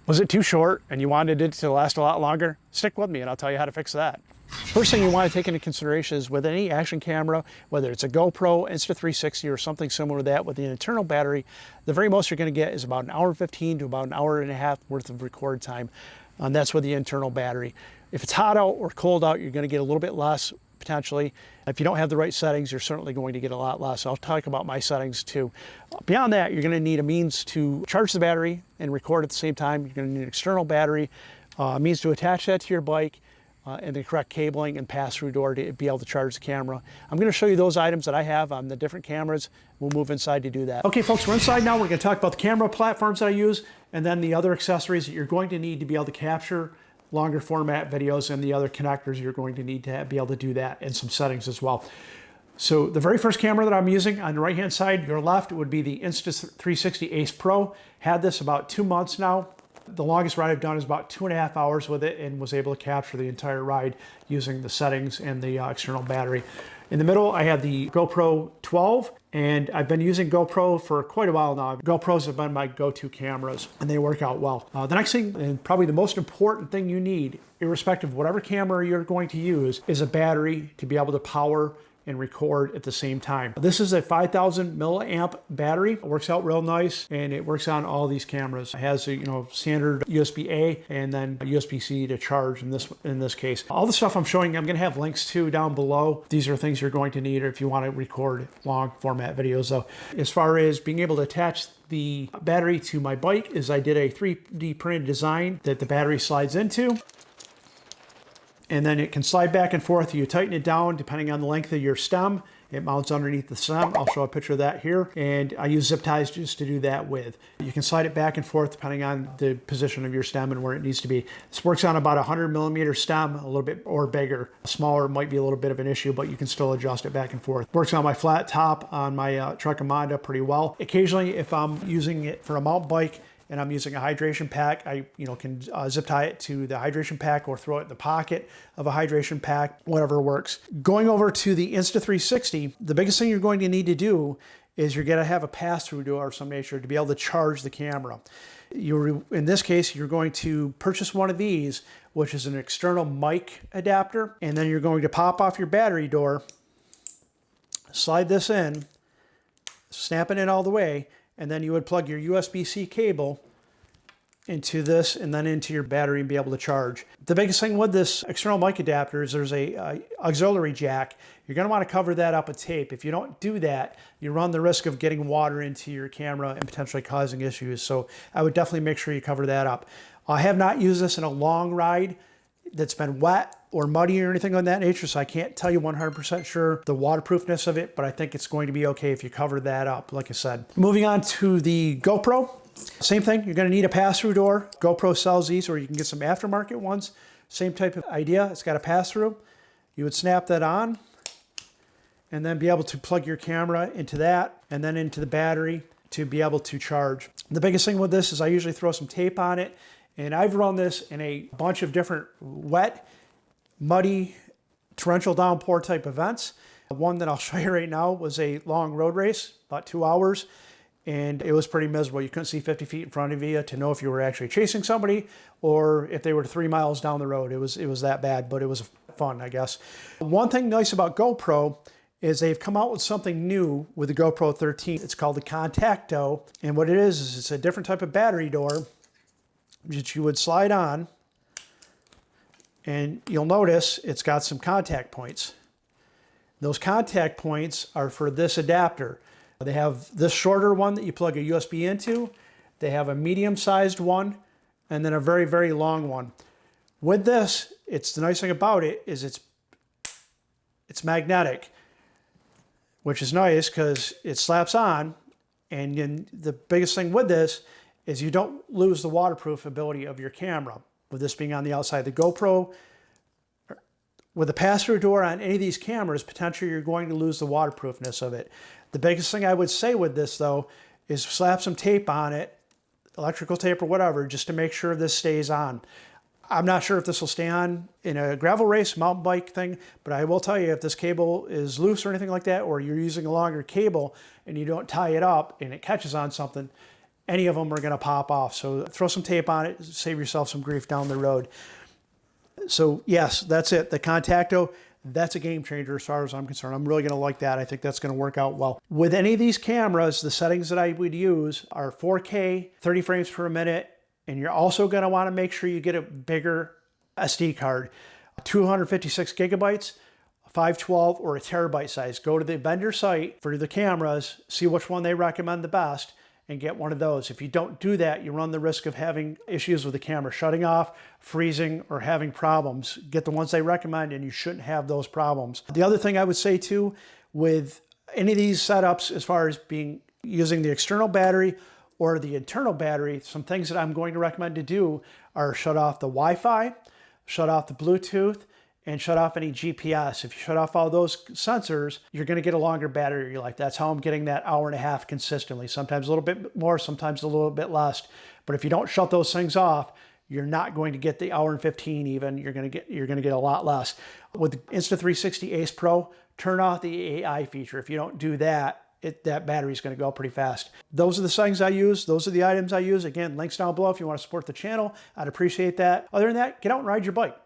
Was it too short and you wanted it to last a lot longer? Stick with me and I'll tell you how to fix that. First thing you want to take into consideration is with any action camera, whether it's a GoPro, Insta360 or something similar to that with the internal battery, the very most you're going to get is about an hour 15 to about an hour and a half worth of record time. And that's with the internal battery. If it's hot out or cold out, you're going to get a little bit less potentially. If you don't have the right settings, you're certainly going to get a lot less. I'll talk about my settings too. Beyond that, you're going to need a means to charge the battery and record at the same time. You're going to need an external battery, a means to attach that to your bike, and the correct cabling and pass-through door to be able to charge the camera. I'm going to show you those items that I have on the different cameras. We'll move inside to do that. Okay folks, we're inside now. We're going to talk about the camera platforms that I use and then the other accessories that you're going to need to be able to capture longer format videos and the other connectors you're going to need to be able to do that, and some settings as well. So the very first camera that I'm using on the right hand side, your left, would be the Insta360 Ace Pro. Had this about 2 months now. The longest ride I've done is about 2.5 hours with it and was able to capture the entire ride using the settings and the external battery. In the middle, I have the GoPro 12, and I've been using GoPro for quite a while now. GoPros have been my go-to cameras, and they work out well. The next thing, and probably the most important thing you need, irrespective of whatever camera you're going to use, is a battery to be able to power and record at the same time. This is a 5,000 milliamp battery. It works out real nice, and it works on all these cameras. It has a standard USB-A and then a USB-C to charge in this case. All the stuff I'm showing, I'm going to have links to down below. These are things you're going to need if you want to record long format videos. So as far as being able to attach the battery to my bike, is I did a 3D printed design that the battery slides into. And then it can slide back and forth. You tighten it down depending on the length of your stem. It mounts underneath the stem. I'll show a picture of that here. And I use zip ties just to do that with. You can slide it back and forth depending on the position of your stem and where it needs to be. This works on about a 100 millimeter stem, a little bit or bigger. Smaller might be a little bit of an issue, but you can still adjust it back and forth. Works on my flat top on my truck and Honda pretty well. Occasionally, if I'm using it for a mountain bike, and I'm using a hydration pack, I can zip tie it to the hydration pack or throw it in the pocket of a hydration pack, whatever works. Going over to the Insta360, the biggest thing you're going to need to do is you're going to have a pass-through door of some nature to be able to charge the camera. In this case, you're going to purchase one of these, which is an external mic adapter, and then you're going to pop off your battery door, slide this in, snap it in all the way, and then you would plug your USB-C cable into this and then into your battery and be able to charge. The biggest thing with this external mic adapter is there's a auxiliary jack. You're going to want to cover that up with tape. If you don't do that, you run the risk of getting water into your camera and potentially causing issues. So I would definitely make sure you cover that up. I have not used this in a long ride that's been wet or muddy or anything of that nature, so I can't tell you 100% sure the waterproofness of it, but I think it's going to be okay if you cover that up, like I said. Moving on to the GoPro, same thing. You're going to need a pass-through door. GoPro sells these, or you can get some aftermarket ones. Same type of idea. It's got a pass-through. You would snap that on and then be able to plug your camera into that and then into the battery to be able to charge. The biggest thing with this is I usually throw some tape on it, and I've run this in a bunch of different wet, muddy, torrential downpour type events. One that I'll show you right now was a long road race, about 2 hours, and it was pretty miserable. You couldn't see 50 feet in front of you to know if you were actually chasing somebody or if they were 3 miles down the road. It was that bad, but it was fun, I guess. One thing nice about GoPro is they've come out with something new with the GoPro 13. It's called the Contacto, and what it is it's a different type of battery door that you would slide on, and you'll notice it's got some contact points. Those contact points are for this adapter. They have this shorter one that you plug a USB into. They have a medium-sized one, and then a very, very long one. With this, the nice thing about it is it's magnetic, which is nice because it slaps on, and the biggest thing with this is you don't lose the waterproof ability of your camera. With this being on the outside, the GoPro, with a pass-through door on any of these cameras, potentially you're going to lose the waterproofness of it. The biggest thing I would say with this though is slap some tape on it, electrical tape or whatever, just to make sure this stays on. I'm not sure if this will stay on in a gravel race, mountain bike thing, but I will tell you if this cable is loose or anything like that, or you're using a longer cable and you don't tie it up and it catches on something, any of them are going to pop off. So throw some tape on it, save yourself some grief down the road. So yes, that's it. The Contacto, that's a game changer as far as I'm concerned. I'm really going to like that. I think that's going to work out well. With any of these cameras, the settings that I would use are 4K, 30 frames per minute, and you're also going to want to make sure you get a bigger SD card, 256 gigabytes, 512, or a terabyte size. Go to the vendor site for the cameras, see which one they recommend the best, and get one of those. If you don't do that, you run the risk of having issues with the camera shutting off, freezing, or having problems. Get the ones they recommend, and you shouldn't have those problems. The other thing I would say too, with any of these setups, as far as using the external battery or the internal battery, some things that I'm going to recommend to do are shut off the Wi-Fi, shut off the Bluetooth, and shut off any GPS. If you shut off all those sensors, you're going to get a longer battery life. That's how I'm getting that hour and a half consistently. Sometimes a little bit more, sometimes a little bit less. But if you don't shut those things off, you're not going to get the hour and 15 even. You're going to get a lot less. With the Insta360 Ace Pro, turn off the AI feature. If you don't do that, that battery is going to go pretty fast. Those are the settings I use. Those are the items I use. Again, links down below if you want to support the channel. I'd appreciate that. Other than that, get out and ride your bike.